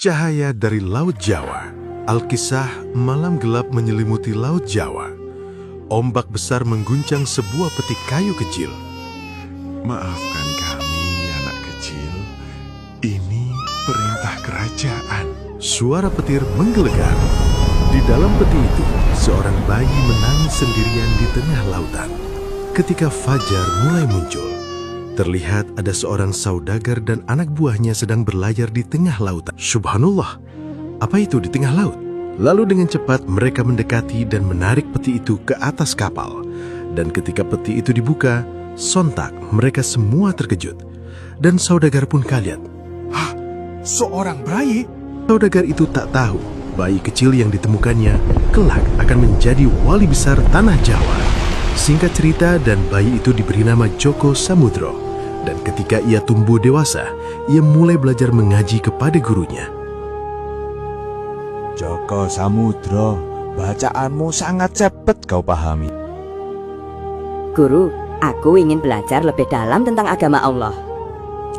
Cahaya dari Laut Jawa. Alkisah, malam gelap menyelimuti Laut Jawa. Ombak besar mengguncang sebuah peti kayu kecil. Maafkan kami, anak kecil. Ini perintah kerajaan. Suara petir menggelegar. Di dalam peti itu, seorang bayi menangis sendirian di tengah lautan. Ketika fajar mulai muncul, terlihat ada seorang saudagar dan anak buahnya sedang berlayar di tengah lautan. Subhanallah, apa itu di tengah laut? Lalu dengan cepat mereka mendekati dan menarik peti itu ke atas kapal. Dan ketika peti itu dibuka, sontak mereka semua terkejut. Dan saudagar pun kaget. Hah? Seorang bayi? Saudagar itu tak tahu bayi kecil yang ditemukannya kelak akan menjadi wali besar tanah Jawa. Singkat cerita, dan bayi itu diberi nama Joko Samudro. Dan ketika ia tumbuh dewasa, ia mulai belajar mengaji kepada gurunya. Joko Samudro, bacaanmu sangat cepat kau pahami. Guru, aku ingin belajar lebih dalam tentang agama Allah.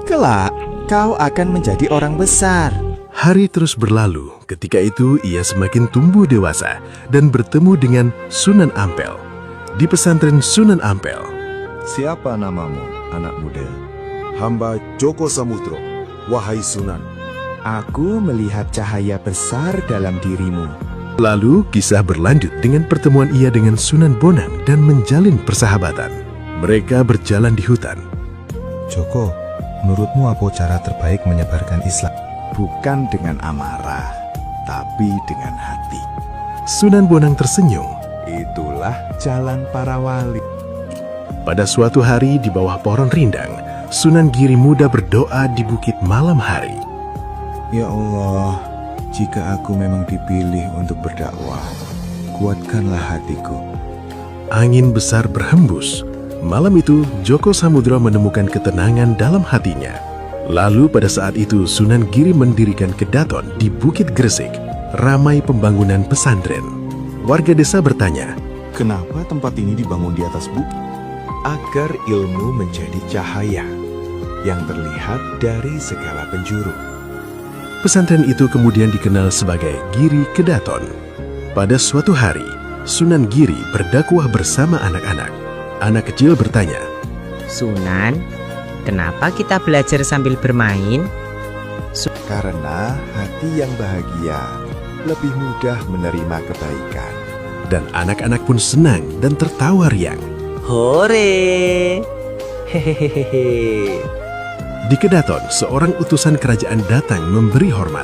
Kelak, kau akan menjadi orang besar. Hari terus berlalu. Ketika itu ia semakin tumbuh dewasa dan bertemu dengan Sunan Ampel. Di pesantren Sunan Ampel. Siapa namamu, anak muda? Hamba Joko Samudro, wahai Sunan. Aku melihat cahaya besar dalam dirimu. Lalu kisah berlanjut dengan pertemuan ia dengan Sunan Bonang dan menjalin persahabatan. Mereka berjalan di hutan. Joko, menurutmu apa cara terbaik menyebarkan Islam? Bukan dengan amarah, tapi dengan hati. Sunan Bonang tersenyum. Itulah jalan para wali. Pada suatu hari di bawah pohon rindang, Sunan Giri muda berdoa di bukit malam hari. Ya Allah, jika aku memang dipilih untuk berdakwah, kuatkanlah hatiku. Angin besar berhembus. Malam itu, Joko Samudro menemukan ketenangan dalam hatinya. Lalu pada saat itu, Sunan Giri mendirikan kedaton di Bukit Gresik. Ramai pembangunan pesantren. Warga desa bertanya, Kenapa tempat ini dibangun di atas bukit? Agar ilmu menjadi cahaya yang terlihat dari segala penjuru. pesantren itu kemudian dikenal sebagai Giri Kedaton. Pada suatu hari, Sunan Giri berdakwah bersama anak-anak. Anak kecil bertanya, Sunan, kenapa kita belajar sambil bermain? Karena hati yang bahagia lebih mudah menerima kebaikan. dan anak-anak pun senang dan tertawa riang. Hore! Hehehehe. Di Kedaton, seorang utusan kerajaan datang memberi hormat.